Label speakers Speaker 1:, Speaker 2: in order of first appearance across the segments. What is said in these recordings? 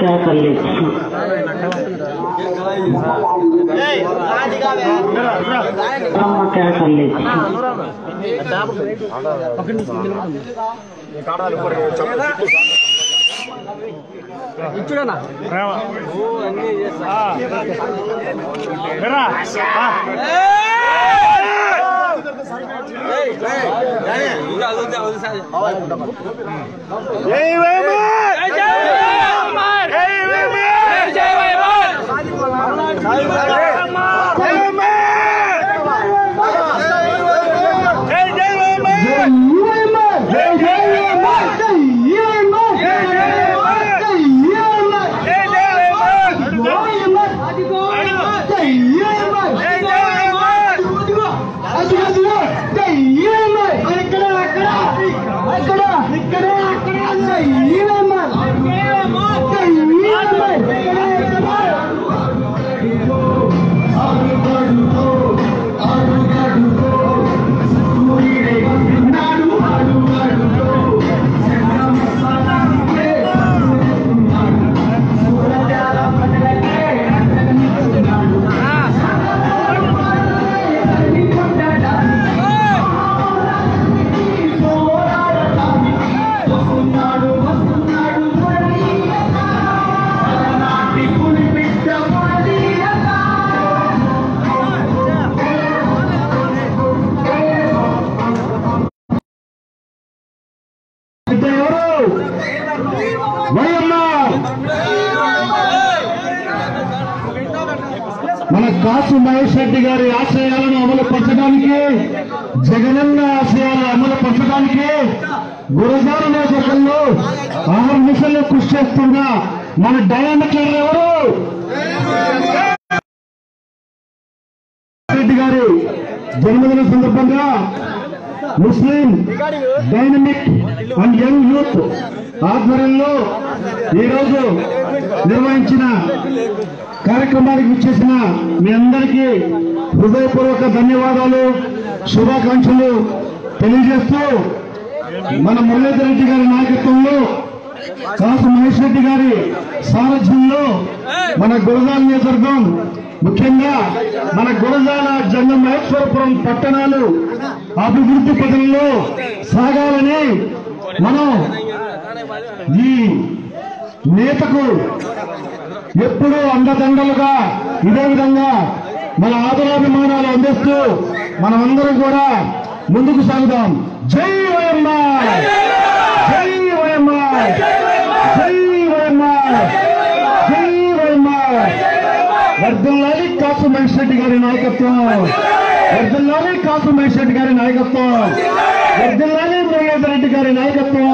Speaker 1: क्या कर ले क्या कर ले మన కాసు మహేష్ రెడ్డి గారి ఆశయాలను అమలు పరచడానికి, జగనన్న ఆశయాలను అమలు పరచడానికి గురజాల నియోజకవర్గంలో అహర్నిశలు కృషి చేస్తున్న మన డైనమిక్ ఎవరు? రెడ్డి గారి జన్మదిన సందర్భంగా ముస్లిం డైనమిక్ అండ్ యంగ్ యూత్ ఆధ్వర్యంలో ఈరోజు నిర్వహించిన కార్యక్రమానికి విచ్చేసిన మీ అందరికీ హృదయపూర్వక ధన్యవాదాలు, శుభాకాంక్షలు తెలియజేస్తూ మన మురళీధర్ రెడ్డి గారి నాయకత్వంలో, కాసు మహేష్ రెడ్డి గారి సారథ్యంలో మన గురజాల నియోజకవర్గం, ముఖ్యంగా మన గురజాల జంగమహేశ్వరపురం పట్టణాలు అభివృద్ధి పథంలో సాగాలని మనం ఈ నేతకు ఎప్పుడూ అండదండలుగా ఇదే విధంగా మన ఆదరాభిమానాలు అందిస్తూ మనమందరం కూడా ముందుకు సాగుదాం. జై వైఎంఆర్, జై వైఎంఆర్, జై వైఎంఆర్, జై వైఎంఆర్. వర్ధిల్లాలి కాసు మహేష్ రెడ్డి గారి నాయకత్వం, వర్ధిల్లాలి కాసు మహేష్ రెడ్డి గారి నాయకత్వం, వర్ధిల్లాలి మురళీధర్ రెడ్డి గారి నాయకత్వం,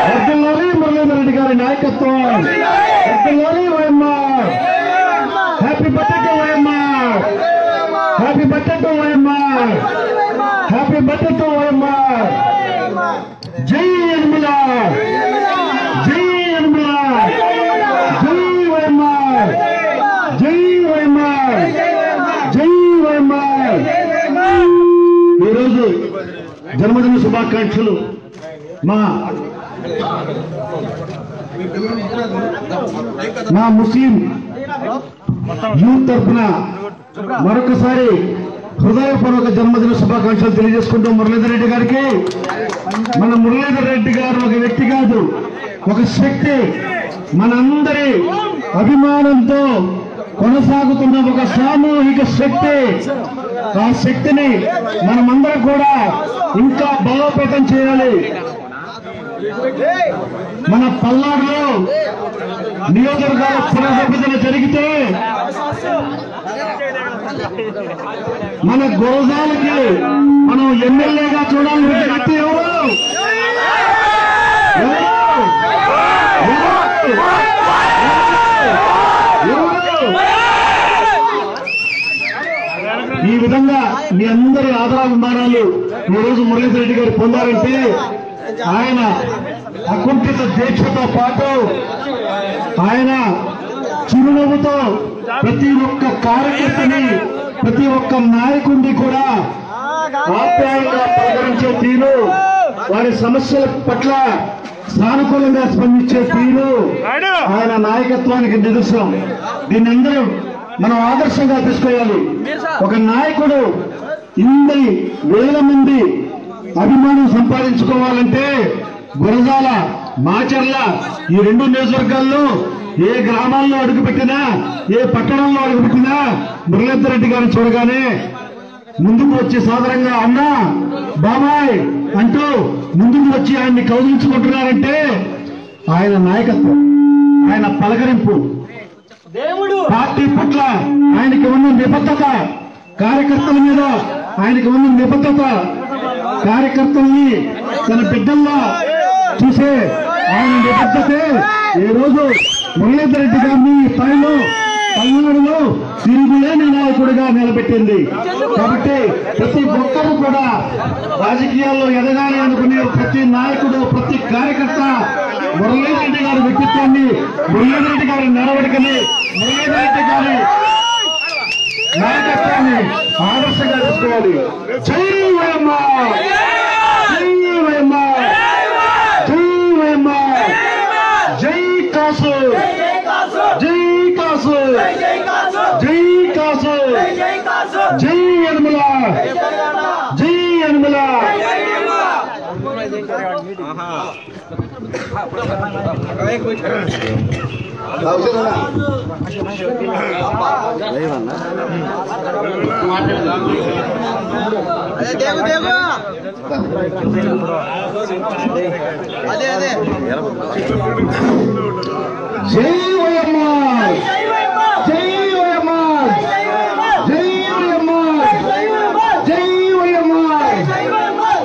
Speaker 1: వర్ధిల్లాలి మురళీధర్ రెడ్డి గారి నాయకత్వం, వర్ధిల్లాలి YMR. Happy birthday to YMR, happy birthday to YMR, happy birthday to YMR. జై యనమల, జై యనమల, జై వైఎంఆర్, జై వైఎంఆర్, జై వైఎంఆర్. ఈరోజు జన్మదిన శుభాకాంక్షలు మా ముస్లిం యూత్ తరఫున మరొకసారి హృదయపూర్వక జన్మదిన శుభాకాంక్షలు తెలియజేసుకుంటూ మురళీధర్ రెడ్డి గారికి, మన మురళీధర్ రెడ్డి గారు ఒక వ్యక్తి కాదు, ఒక శక్తి, మనందరి అభిమానంతో కొనసాగుతున్న ఒక సామూహిక శక్తి. ఆ శక్తిని మనమందరం కూడా ఇంకా బలోపేతం చేయాలి. మన పల్నాడులో నియోజకవర్గాల పునర్విభజన జరిగితే మన గురజాలకి మనం ఎమ్మెల్యేగా చూడాలని వ్యక్తి ఎవరు? ఈ విధంగా మీ అందరి ఆదరాభిమానాలు ఈరోజు మురళీధర్ రెడ్డి గారు పొందారంటే ఆయన అకుంఠిత దీక్షతో పాటు ఆయన చిరునవ్వుతో ప్రతి ఒక్క కార్యకర్తని ప్రతి ఒక్క నాయకుడిని కూడా ఆప్యాయంగా పలకరించే తీరు, వారి సమస్యల పట్ల సానుకూలంగా స్పందించే తీరు ఆయన నాయకత్వానికి నిదర్శనం. దీన్ని అందరూ మనం ఆదర్శంగా తీసుకోవాలి. ఒక నాయకుడు ఇన్ని వేల మంది అభిమానం సంపాదించుకోవాలంటే గురజాల, మాచర్ల ఈ రెండు నియోజకవర్గాల్లో ఏ గ్రామాల్లో అడుగుపెట్టినా, ఏ పట్టణంలో అడుగుపెట్టినా మురళీధర్ రెడ్డి గారిని చూడగానే ముందుకు వచ్చి సాదరంగా అన్నా బాబాయ్ అంటూ ముందుకు వచ్చి ఆయన్ని కౌగిలించుకుంటున్నారంటే ఆయన నాయకత్వం, ఆయన పలకరింపు, పార్టీ పట్ల ఆయనకి ఉన్న నిబద్ధత, కార్యకర్తల మీద ఆయనకి ఉన్న నిబద్ధత, కార్యకర్తల్ని తన బిడ్డల్లో చూసే ఆయన నిబద్ధతే ఈ రోజు మురళీధర్ రెడ్డి గారిని పైలో పల్నాడులో తిరుగులేని నాయకుడిగా నిలబెట్టింది. కాబట్టి ప్రతి ఒక్కరూ కూడా రాజకీయాల్లో ఎదగాలి అనుకునే ప్రతి నాయకుడు, ప్రతి కార్యకర్త మురళీధర్ రెడ్డి గారి వ్యక్తిత్వాన్ని, మురళీధర్ రెడ్డి గారి నడవడికని, మురళీధర్ రెడ్డి గారి నాయకత్వాన్ని ఆదర్శంగా తీసుకోవాలి. జై వైఎంఆర్, జై వైఎంఆర్, జై వైఎంఆర్, జై కాసు, జై కాసు, జై కాసు, జై యనమల, జై యనమల. జై వైఎంఆర్, జై వైఎంఆర్, జై వైఎంఆర్, జై వైఎంఆర్,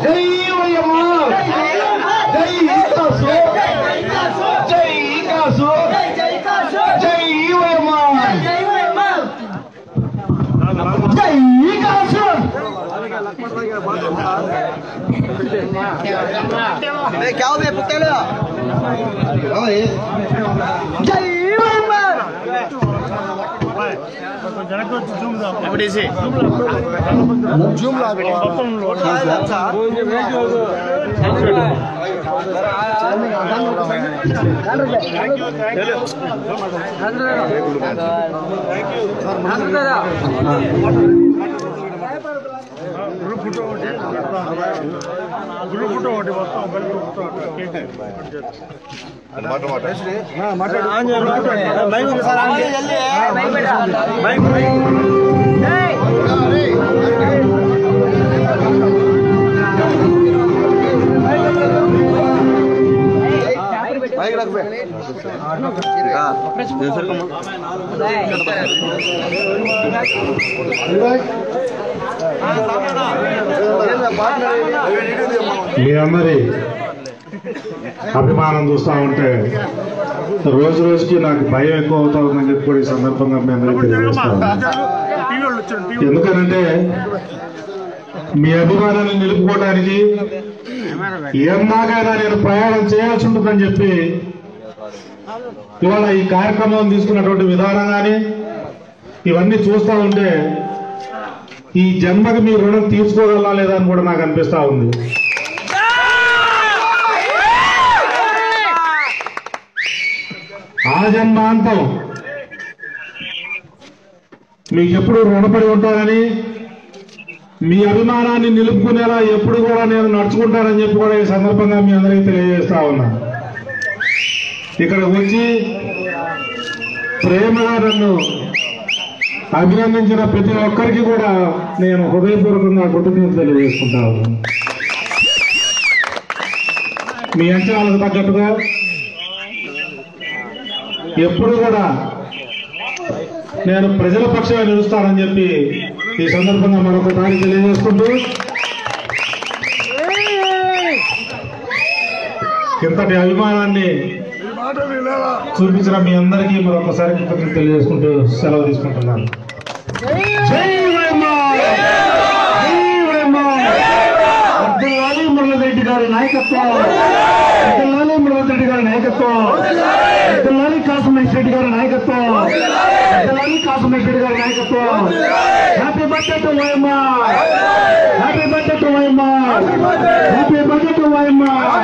Speaker 1: జై వైఎంఆర్, జై కాసు, జై కాసు, జై వైఎంఆర్, జై కాసు. क्या हो पुट्टे जय जूम
Speaker 2: మీ అందరి అభిమానం చూస్తూ ఉంటే రోజు రోజుకి నాకు భయం ఎక్కువ అవుతా ఉందని చెప్పి కూడా ఈ సందర్భంగా మీ అందరికీ తెలియజేస్తాను. ఎందుకనంటే మీ అభిమానాన్ని నిలుపుకోవడానికి ఏమాగైనా నేను ప్రయాణం చేయాల్సి ఉంటుందని చెప్పి ఇవాళ ఈ కార్యక్రమం తీసుకున్నటువంటి విధానం కానీ ఇవన్నీ చూస్తూ ఉంటే ఈ జన్మకి మీ రుణం తీర్చుకోగలనా లేదా అని కూడా నాకు అనిపిస్తా ఉంది. ఆ జన్మాంతం మీకు ఎప్పుడు రుణపడి ఉంటానని, మీ అభిమానాన్ని నిలుపుకునేలా ఎప్పుడు కూడా నేను నడుచుకుంటానని చెప్పి కూడా ఈ సందర్భంగా మీ అందరికీ తెలియజేస్తా ఉన్నా. ఇక్కడ వచ్చి ప్రేమగా నన్ను అభినందించిన ప్రతి ఒక్కరికి కూడా నేను హృదయపూర్వకంగా కృతజ్ఞతలు తెలియజేసుకుంటా ఉన్నాను. మీ అంచనాలకు తగ్గట్టుగా ఎప్పుడు కూడా నేను ప్రజల పక్షంగా నిలుస్తానని చెప్పి ఈ సందర్భంగా మరొకసారి తెలియజేసుకుంటూ ఇంతటి అభిమానాన్ని చూపించిన మీ అందరికీ మరొకసారి కృతజ్ఞతలు తెలియజేసుకుంటూ సెలవు తీసుకుంటున్నాను. జై వైఎంఆర్! జై వైఎంఆర్! అబ్దుల్లాలి మురళిరెడ్డి గారి నాయకత్వం, అబ్దుల్లాలి మురళిరెడ్డి గారి నాయకత్వం, అబ్దుల్లాలి కాసిమేష్ రెడ్డి గారి నాయకత్వం, అబ్దుల్లాలి కాసిమేష్ రెడ్డి గారి నాయకత్వం. Happy birthday to YMR! Happy birthday to YMR! Happy birthday to YMR!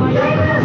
Speaker 1: Yeah.